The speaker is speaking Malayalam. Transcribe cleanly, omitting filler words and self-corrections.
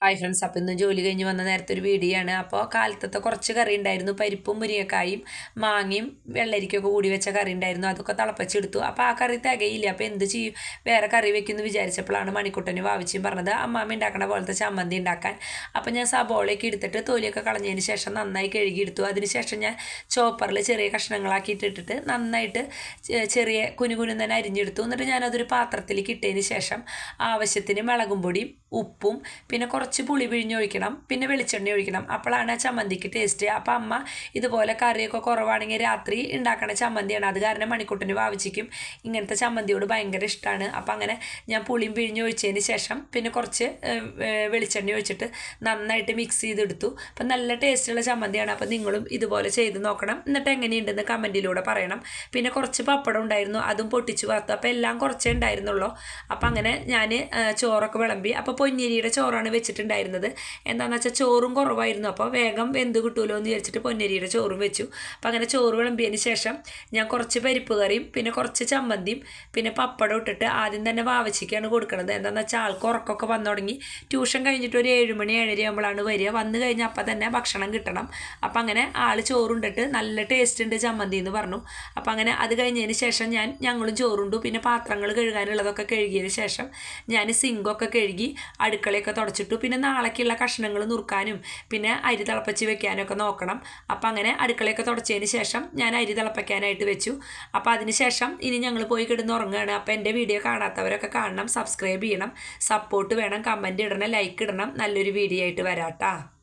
ഹായ് ഫ്രണ്ട്സ്, അപ്പോൾ ഇന്ന് ജോലി കഴിഞ്ഞ് വന്ന നേരത്തെ ഒരു വീഡിയോ ആണ്. അപ്പോൾ കാലത്തത്തെ കുറച്ച് കറി ഉണ്ടായിരുന്നു. പരിപ്പും മുരിങ്ങക്കായും മാങ്ങയും വെള്ളരിക്കൊക്കെ കൂടി വെച്ച കറി ഉണ്ടായിരുന്നു. അതൊക്കെ തിളപ്പിച്ചെടുത്തു. അപ്പോൾ ആ കറി തികയില്ല. അപ്പോൾ എന്ത് ചെയ്യും, വേറെ കറി വെക്കുമെന്ന് വിചാരിച്ചപ്പോഴാണ് മണിക്കുട്ടനും വാവിച്ചും പറഞ്ഞത് അമ്മാമ്മ ഉണ്ടാക്കണ പോലത്തെ ചമ്മന്തി ഉണ്ടാക്കാൻ. അപ്പോൾ ഞാൻ സബോളയൊക്കെ എടുത്തിട്ട് തൊലിയൊക്കെ കളഞ്ഞതിന് ശേഷം നന്നായി കഴുകിയെടുത്തു. അതിനുശേഷം ഞാൻ ചോപ്പറിൽ ചെറിയ കഷ്ണങ്ങളാക്കി ഇട്ടിട്ട് നന്നായിട്ട് ചെറിയ കുനുകുനു തന്നെ അരിഞ്ഞെടുത്തു. എന്നിട്ട് ഞാനതൊരു പാത്രത്തിലേക്ക് ഇട്ടതിന് ശേഷം ആവശ്യത്തിന് മുളകും പൊടിയും ഉപ്പും പിന്നെ കുറച്ച് പുളി പിഴിഞ്ഞൊഴിക്കണം, പിന്നെ വെളിച്ചെണ്ണ ഒഴിക്കണം. അപ്പോഴാണ് ആ ചമ്മന്തിക്ക് ടേസ്റ്റ്. അപ്പം അമ്മ ഇതുപോലെ കറിയൊക്കെ കുറവാണെങ്കിൽ രാത്രി ഉണ്ടാക്കണ ചമ്മന്തിയാണ്. അത് കാരണം മണിക്കുട്ടന് വാവിച്ചിക്കും ഇങ്ങനത്തെ ചമ്മന്തിയോട് ഭയങ്കര ഇഷ്ടമാണ്. അപ്പം അങ്ങനെ ഞാൻ പുളിയും പിഴിഞ്ഞൊഴിച്ചതിന് ശേഷം പിന്നെ കുറച്ച് വെളിച്ചെണ്ണ ഒഴിച്ചിട്ട് നന്നായിട്ട് മിക്സ് ചെയ്തെടുത്തു. അപ്പം നല്ല ടേസ്റ്റുള്ള ചമ്മന്തിയാണ്. അപ്പം നിങ്ങളും ഇതുപോലെ ചെയ്ത് നോക്കണം. എന്നിട്ട് എങ്ങനെയുണ്ടെന്ന് കമൻറ്റിലൂടെ പറയണം. പിന്നെ കുറച്ച് പപ്പടം ഉണ്ടായിരുന്നു, അതും പൊട്ടിച്ച് വറുത്തു. അപ്പോൾ എല്ലാം കുറച്ചേ ഉണ്ടായിരുന്നുള്ളൂ. അപ്പം അങ്ങനെ ഞാൻ ചോറൊക്കെ വിളമ്പി. അപ്പോൾ പൊന്നിരിയുടെ ചോറാണ് വെച്ചിട്ടുണ്ടായിരുന്നത്. എന്താണെന്ന് വെച്ചാൽ ചോറും കുറവായിരുന്നു. അപ്പോൾ വേഗം വെന്ത് കിട്ടുമല്ലോ എന്ന് വിചാരിച്ചിട്ട് പൊന്നിരിയുടെ ചോറും വെച്ചു. അപ്പോൾ അങ്ങനെ ചോറ് വിളമ്പിയതിന് ശേഷം ഞാൻ കുറച്ച് പരിപ്പ് കറിയും പിന്നെ കുറച്ച് ചമ്മന്തിയും പിന്നെ പപ്പടം ഇട്ടിട്ട് ആദ്യം തന്നെ വാവച്ചിക്കാണ് കൊടുക്കുന്നത്. എന്താണെന്ന് വെച്ചാൽ ആൾക്ക് ഉറക്കമൊക്കെ വന്നു തുടങ്ങി. ട്യൂഷൻ കഴിഞ്ഞിട്ട് ഒരു 7 മണി 7:30 ആകുമ്പോഴാണ് വരിക. വന്നു കഴിഞ്ഞാൽ അപ്പം തന്നെ ഭക്ഷണം കിട്ടണം. അപ്പം അങ്ങനെ ആൾ ചോറുണ്ടിട്ട് നല്ല ടേസ്റ്റ് ഉണ്ട് ചമ്മന്തി എന്ന് പറഞ്ഞു. അപ്പം അങ്ങനെ അത് കഴിഞ്ഞതിന് ശേഷം ഞങ്ങളും ചോറുണ്ടു. പിന്നെ പാത്രങ്ങൾ കഴുകാനുള്ളതൊക്കെ കഴുകിയതിന് ശേഷം ഞാൻ സിങ്കൊക്കെ കഴുകി അടുക്കളയൊക്കെ തുടച്ചിട്ടു. പിന്നെ നാളേക്കുള്ള കഷ്ണങ്ങൾ നുറുക്കാനും പിന്നെ അരി തിളപ്പിച്ച് വെക്കാനൊക്കെ നോക്കണം. അപ്പം അങ്ങനെ അടുക്കളയൊക്കെ തുടച്ചതിന് ശേഷം ഞാൻ അരി തിളപ്പിക്കാനായിട്ട് വെച്ചു. അപ്പോൾ അതിന് ശേഷം ഇനി ഞങ്ങൾ പോയി കിടന്ന് ഉറങ്ങുകയാണ്. അപ്പോൾ എൻ്റെ വീഡിയോ കാണാത്തവരൊക്കെ കാണണം, സബ്സ്ക്രൈബ് ചെയ്യണം, സപ്പോർട്ട് വേണം, കമൻറ്റ് ഇടണം, ലൈക്ക് ഇടണം. നല്ലൊരു വീഡിയോ ആയിട്ട് വരാം കേട്ടോ.